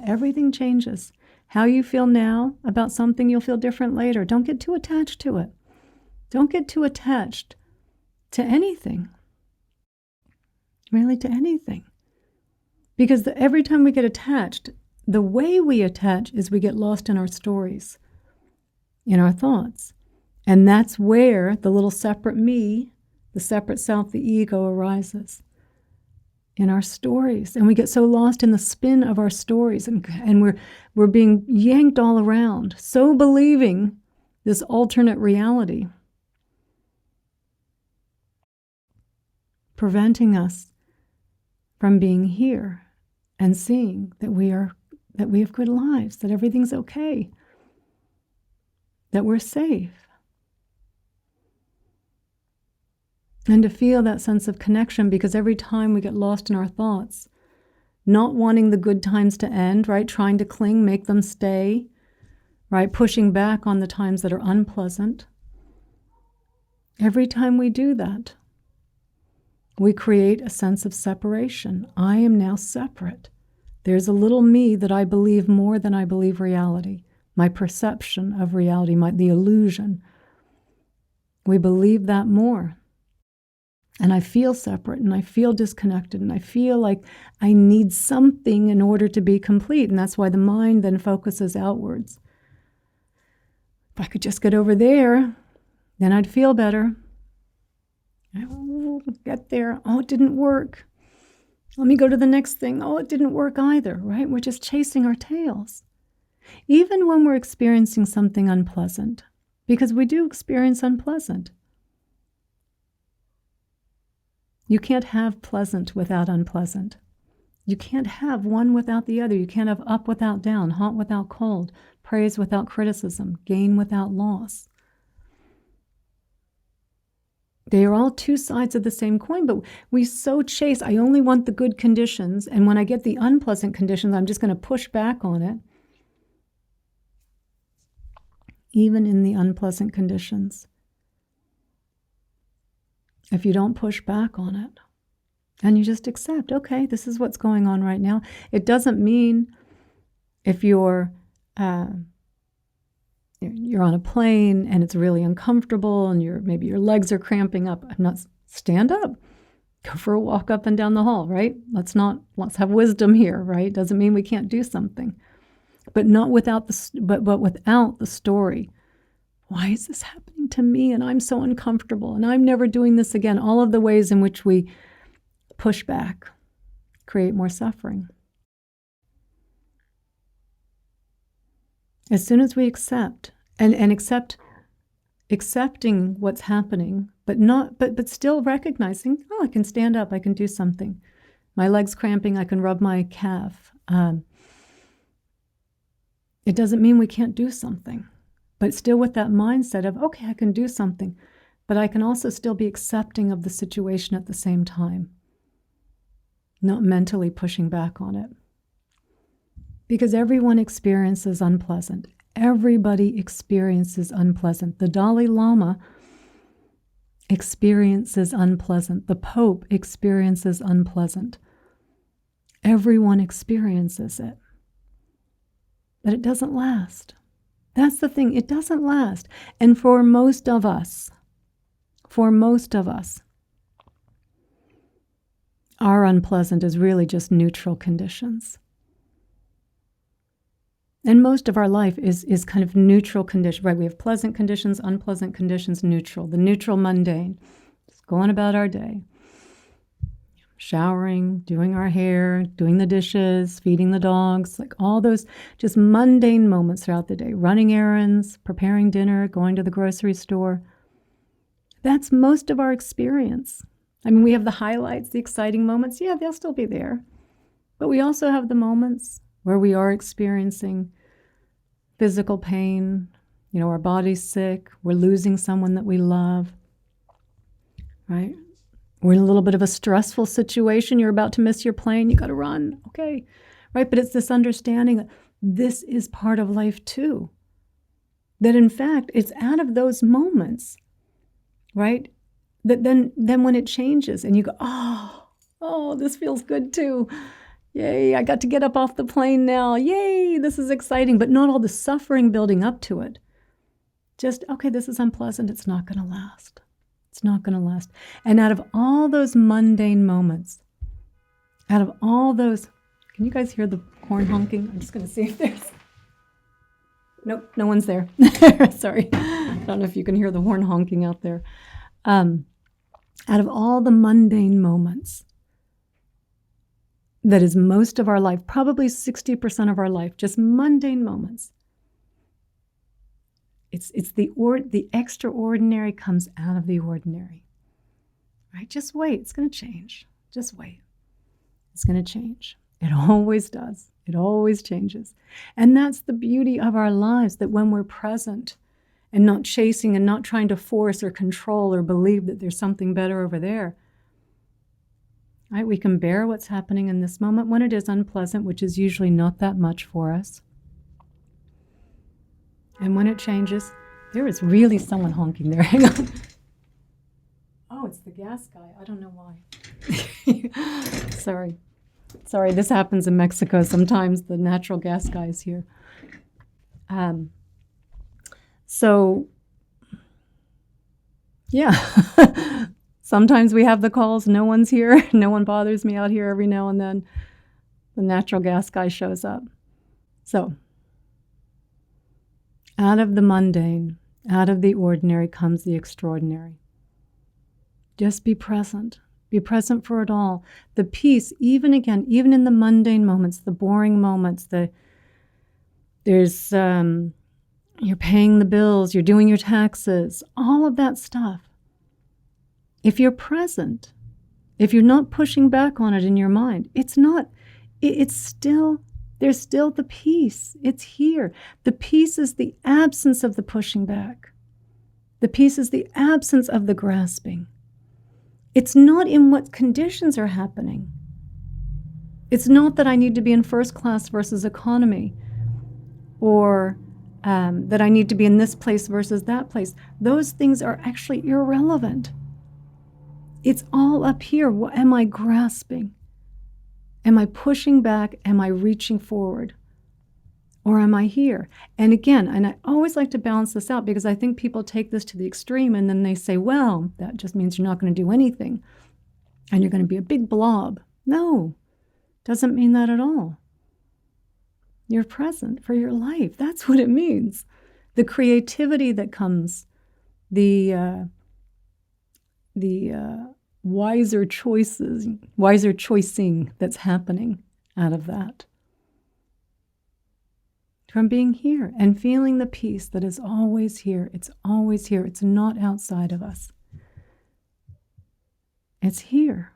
Everything changes. How you feel now about something, you'll feel different later. Don't get too attached to it. Don't get too attached to anything. Really, to anything. Because every time we get attached, the way we attach is we get lost in our stories, in our thoughts. And that's where the little separate me, the separate self, the ego arises. In our stories. And we get so lost in the spin of our stories, and we're being yanked all around, so believing this alternate reality, preventing us from being here and seeing that we have good lives, that everything's okay, that we're safe. And to feel that sense of connection, because every time we get lost in our thoughts, not wanting the good times to end, right? Trying to cling, make them stay, right? Pushing back on the times that are unpleasant. Every time we do that, we create a sense of separation. I am now separate. There's a little me that I believe more than I believe reality. My perception of reality, the illusion. We believe that more. And I feel separate, and I feel disconnected, and I feel like I need something in order to be complete. And that's why the mind then focuses outwards. If I could just get over there, then I'd feel better. Oh, get there. Oh, it didn't work. Let me go to the next thing. Oh, it didn't work either, right? We're just chasing our tails. Even when we're experiencing something unpleasant, because we do experience unpleasant. You can't have pleasant without unpleasant. You can't have one without the other. You can't have up without down, hot without cold, praise without criticism, gain without loss. They are all two sides of the same coin, but we so chase, I only want the good conditions, and when I get the unpleasant conditions, I'm just going to push back on it. Even in the unpleasant conditions. If you don't push back on it, and you just accept, okay, this is what's going on right now. It doesn't mean if you're on a plane and it's really uncomfortable and maybe your legs are cramping up. Stand up, go for a walk up and down the hall, right? Let's have wisdom here, right? Doesn't mean we can't do something, but without the story. Why is this happening to me? And I'm so uncomfortable, and I'm never doing this again. All of the ways in which we push back create more suffering. As soon as we accept and accepting what's happening, but still recognizing, oh, I can stand up, I can do something. My leg's cramping, I can rub my calf. It doesn't mean we can't do something. But still with that mindset of, okay, I can do something, but I can also still be accepting of the situation at the same time, not mentally pushing back on it. Because everyone experiences unpleasant. Everybody experiences unpleasant. The Dalai Lama experiences unpleasant. The Pope experiences unpleasant. Everyone experiences it. But it doesn't last. That's the thing, it doesn't last. And for most of us, our unpleasant is really just neutral conditions. And most of our life is kind of neutral condition, right? We have pleasant conditions, unpleasant conditions, neutral. The neutral mundane, just going about our day. Showering, doing our hair, doing the dishes, feeding the dogs, like all those just mundane moments throughout the day. Running errands, preparing dinner, going to the grocery store. That's most of our experience. I mean, we have the highlights, the exciting moments. Yeah, they'll still be there. But we also have the moments where we are experiencing physical pain. Our body's sick. We're losing someone that we love. Right? We're in a little bit of a stressful situation. You're about to miss your plane. You got to run. Okay. Right? But it's this understanding that this is part of life too. That in fact, it's out of those moments, right? That then when it changes and you go, oh, this feels good too. Yay, I got to get up off the plane now. Yay, this is exciting. But not all the suffering building up to it. Just, okay, this is unpleasant. It's not going to last. It's not going to last. And out of all those mundane moments, out of all those, can you guys hear the horn honking? I'm just going to see if there's, nope, no one's there. Sorry. I don't know if you can hear the horn honking out there. Out of all the mundane moments, that is most of our life, probably 60% of our life, just mundane moments. It's the extraordinary comes out of the ordinary. Right? Just wait. It's going to change. Just wait. It's going to change. It always does. It always changes. And that's the beauty of our lives, that when we're present and not chasing and not trying to force or control or believe that there's something better over there, right? We can bear what's happening in this moment when it is unpleasant, which is usually not that much for us. And when it changes, there is really someone honking there. Hang on. Oh, it's the gas guy. I don't know why. Sorry, this happens in Mexico. Sometimes the natural gas guy is here. So, yeah. Sometimes we have the calls, no one's here. No one bothers me out here. Every now and then the natural gas guy shows up. So, out of the mundane, out of the ordinary comes the extraordinary. Just be present. Be present for it all. The peace, even in the mundane moments, the boring moments, you're paying the bills, you're doing your taxes, all of that stuff. If you're present, if you're not pushing back on it in your mind, there's still the peace. It's here. The peace is the absence of the pushing back. The peace is the absence of the grasping. It's not in what conditions are happening. It's not that I need to be in first class versus economy, or that I need to be in this place versus that place. Those things are actually irrelevant. It's all up here. What am I grasping? Am I pushing back? Am I reaching forward? Or am I here? And again, and I always like to balance this out, because I think people take this to the extreme and then they say, well, that just means you're not going to do anything and you're going to be a big blob. No, doesn't mean that at all. You're present for your life. That's what it means. The creativity that comes, the wiser choicing that's happening out of that. From being here and feeling the peace that is always here. It's always here. It's not outside of us. It's here.